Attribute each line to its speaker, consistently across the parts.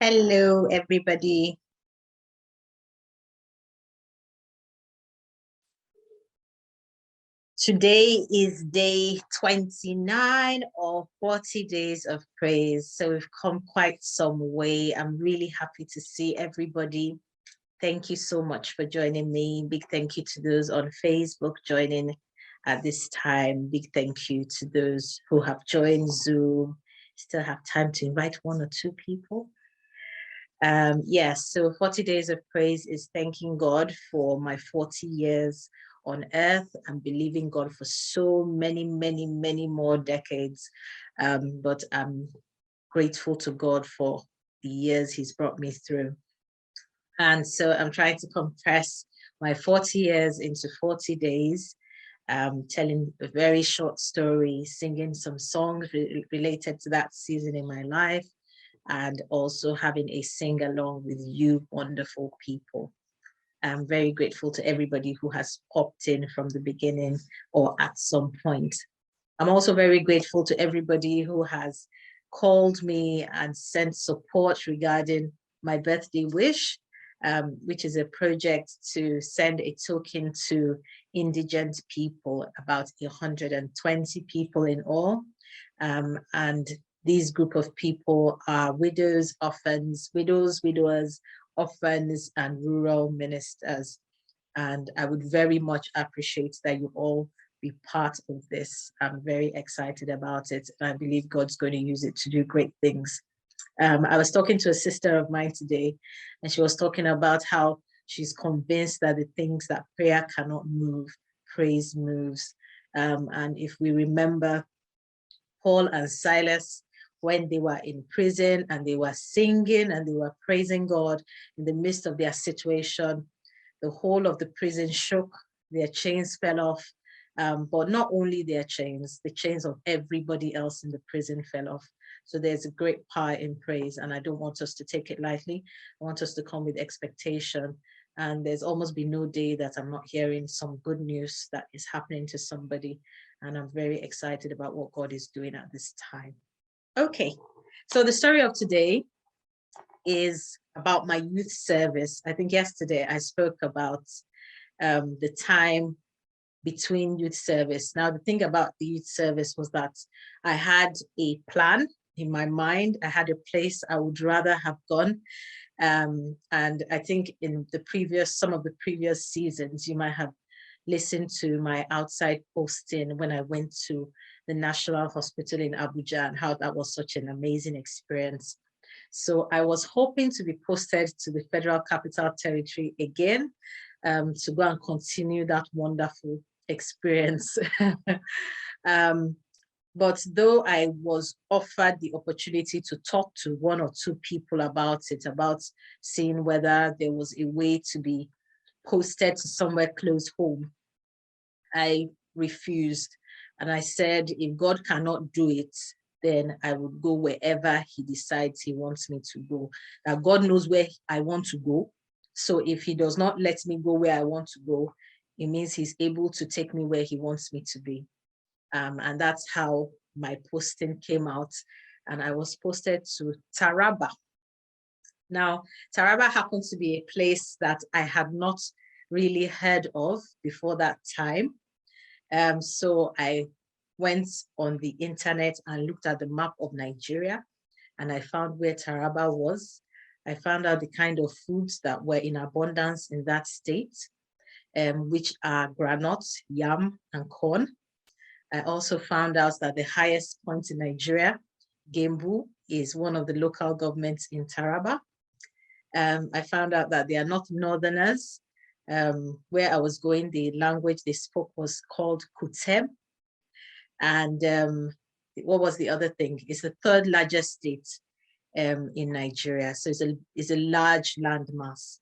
Speaker 1: Hello, everybody. Today is day 29 of 40 days of praise. So we've come quite some way. I'm really happy to see everybody. Thank you so much for joining me. Big thank you to those on Facebook joining at this time. Big thank you to those who have joined Zoom. Still have time to invite one or two people. Yes, so 40 days of praise is thanking God for my 40 years on earth and believing God for so many, many, many more decades. But I'm grateful to God for the years He's brought me through. And so I'm trying to compress my 40 years into 40 days, telling a very short story, singing some songs related to that season in my life, and also having a sing along with you wonderful people. I'm very grateful to everybody who has popped in from the beginning or at some point. I'm also very grateful to everybody who has called me and sent support regarding my birthday wish, which is a project to send a token to indigent people, about 120 people in all. And these group of people are widows, orphans, widowers, orphans, and rural ministers. And I would very much appreciate that you all be part of this. I'm very excited about it. And I believe God's going to use it to do great things. I was talking to a sister of mine today, and she was talking about how she's convinced that the things that prayer cannot move, praise moves. And if we remember Paul and Silas, when they were in prison and they were singing and they were praising God in the midst of their situation, the whole of the prison shook, their chains fell off. But not only their chains, the chains of everybody else in the prison fell off. So there's a great power in praise, and I don't want us to take it lightly. I want us to come with expectation. And there's almost been no day that I'm not hearing some good news that is happening to somebody. And I'm very excited about what God is doing at this time. Okay, so the story of today is about my youth service. I think yesterday I spoke about the time between youth service. Now, the thing about the youth service was that I had a plan in my mind. I had a place I would rather have gone. And I think in some of the previous seasons, you might have listened to my outside posting when I went to the National Hospital in Abuja and how that was such an amazing experience. So I was hoping to be posted to the Federal Capital Territory again, to go and continue that wonderful experience. But though I was offered the opportunity to talk to one or two people about it, about seeing whether there was a way to be posted to somewhere close home, I refused. And I said, if God cannot do it, then I would go wherever He decides He wants me to go. Now, God knows where I want to go. So if He does not let me go where I want to go, it means He's able to take me where He wants me to be. And that's how my posting came out. And I was posted to Taraba. Now, Taraba happens to be a place that I had not really heard of before that time. So I went on the internet and looked at the map of Nigeria, and I found where Taraba was. I found out the kind of foods that were in abundance in that state, which are granuts, yam, and corn. I also found out that the highest point in Nigeria, Gembu, is one of the local governments in Taraba. I found out that they are not northerners. Where I was going, the language they spoke was called Kutem. And what was the other thing? It's the third largest state in Nigeria. So it's a large landmass.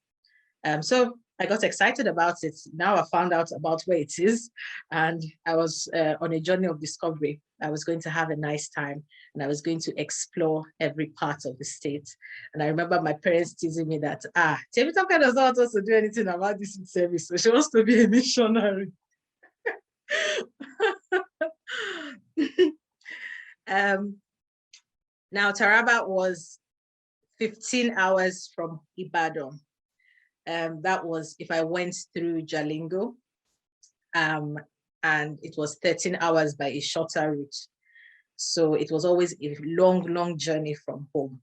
Speaker 1: So I got excited about it. Now I found out about where it is, and I was on a journey of discovery. I was going to have a nice time, and I was going to explore every part of the state. And I remember my parents teasing me that, Temitope does not want us to do anything about this service, so she wants to be a missionary. Now, Taraba was 15 hours from Ibadan. That was if I went through Jalingo. And it was 13 hours by a shorter route. So it was always a long journey from home.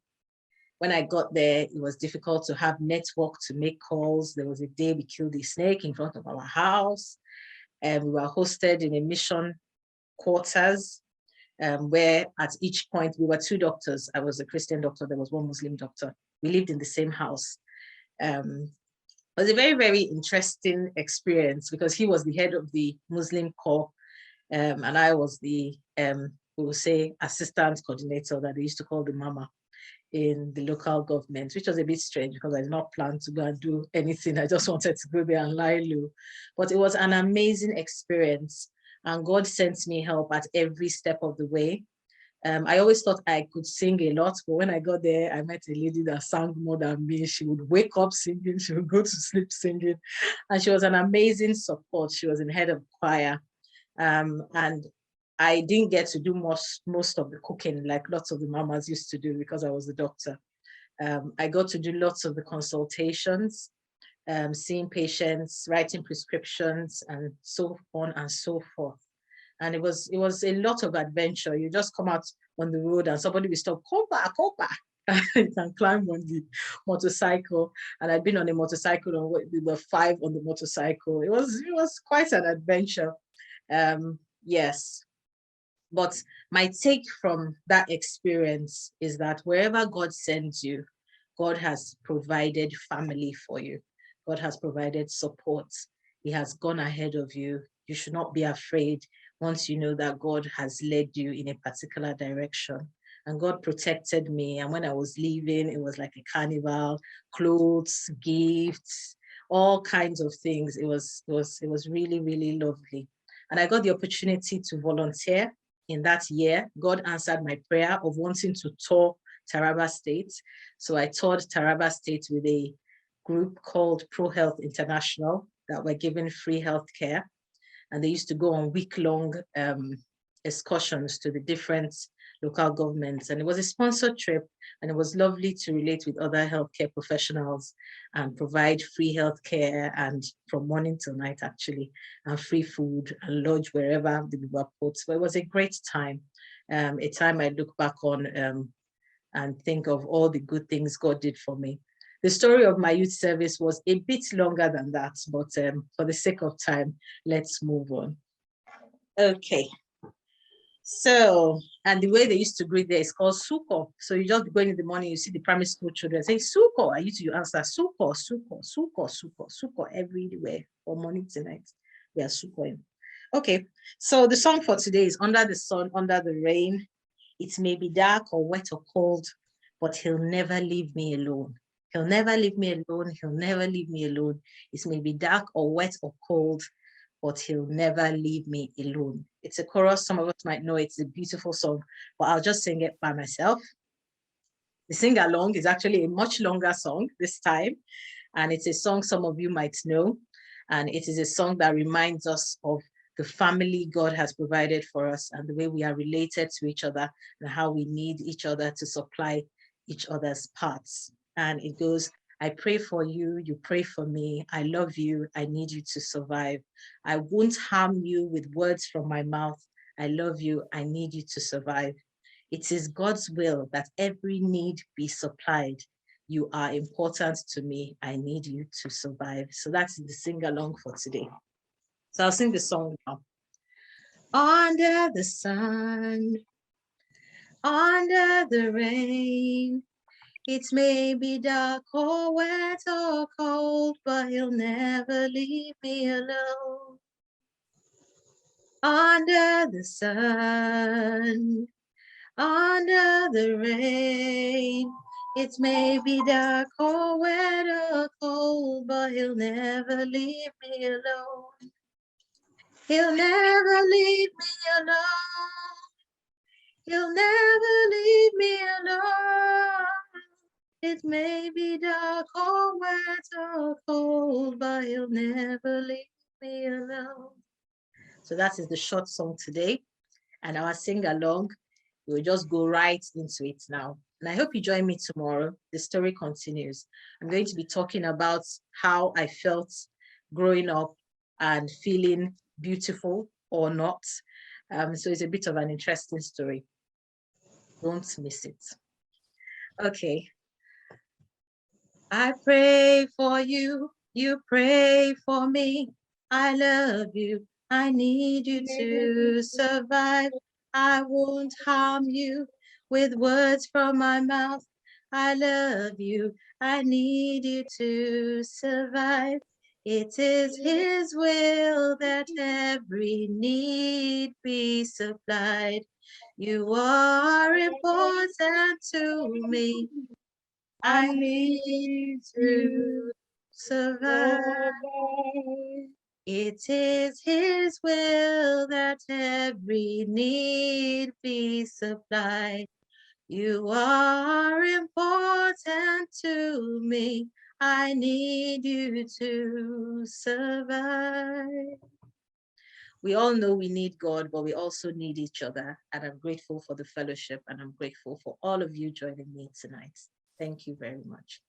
Speaker 1: When I got there, it was difficult to have network to make calls. There was a day we killed a snake in front of our house. And we were hosted in a mission quarters where at each point, we were two doctors. I was a Christian doctor. There was one Muslim doctor. We lived in the same house. It was a very interesting experience because he was the head of the Muslim corps and I was the, we will say, assistant coordinator that they used to call the mama in the local government, which was a bit strange because I did not plan to go and do anything. I just wanted to go there and lie low. But it was an amazing experience. And God sent me help at every step of the way. I always thought I could sing a lot, but when I got there, I met a lady that sang more than me. She would wake up singing, she would go to sleep singing, and she was an amazing support. She was in head of choir, and I didn't get to do most of the cooking like lots of the mamas used to do because I was the doctor. I got to do lots of the consultations, seeing patients, writing prescriptions, and so on and so forth. And it was a lot of adventure. You just come out on the road and somebody will stop, come back. You can climb on the motorcycle. And I'd been on a motorcycle on the 5 on the motorcycle. It was quite an adventure. Yes. But my take from that experience is that wherever God sends you, God has provided family for you. God has provided support. He has gone ahead of you. You should not be afraid once you know that God has led you in a particular direction. And God protected me. And when I was leaving, it was like a carnival, clothes, gifts, all kinds of things. It was really lovely. And I got the opportunity to volunteer in that year. God answered my prayer of wanting to tour Taraba State. So I toured Taraba State with a group called Pro Health International that were given free healthcare. And they used to go on week-long excursions to the different local governments. And it was a sponsored trip, and it was lovely to relate with other healthcare professionals and provide free healthcare and from morning till night, actually, and free food and lodge wherever we were put. So it was a great time, a time I look back on and think of all the good things God did for me. The story of my youth service was a bit longer than that, but for the sake of time, let's move on. Okay. So, and the way they used to greet there is called Suko. So you just go in the morning, you see the primary school children say, Suko. I used to answer, Suko, Suko, Suko, Suko, Suko everywhere from morning to night. We are Sukoing. Okay. So the song for today is Under the Sun, Under the Rain. It may be dark or wet or cold, but he'll never leave me alone. He'll never leave me alone. He'll never leave me alone. It may be dark or wet or cold, but he'll never leave me alone. It's a chorus. Some of us might know it's a beautiful song, but I'll just sing it by myself. The sing-along is actually a much longer song this time, and it's a song some of you might know, and it is a song that reminds us of the family God has provided for us and the way we are related to each other and how we need each other to supply each other's parts. And it goes, I pray for you, you pray for me. I love you, I need you to survive. I won't harm you with words from my mouth. I love you, I need you to survive. It is God's will that every need be supplied. You are important to me. I need you to survive. So that's the sing-along for today. So I'll sing the song now. Under the sun, under the rain, it may be dark or wet or cold, but he'll never leave me alone. Under the sun, under the rain, it may be dark or wet or cold, but he'll never leave me alone. He'll never leave me alone. He'll never leave me alone. It may be dark or wet or cold, but he'll never leave me alone. So that is the short song today. And our sing along, we'll just go right into it now. And I hope you join me tomorrow. The story continues. I'm going to be talking about how I felt growing up and feeling beautiful or not. So it's a bit of an interesting story. Don't miss it. Okay. I pray for you. You pray for me. I love you. I need you to survive. I won't harm you with words from my mouth. I love you. I need you to survive. It is His will that every need be supplied. You are important to me. I need to survive. It is His will that every need be supplied. You are important to me. I need you to survive. We all know we need God, but we also need each other. And I'm grateful for the fellowship, and I'm grateful for all of you joining me tonight. Thank you very much.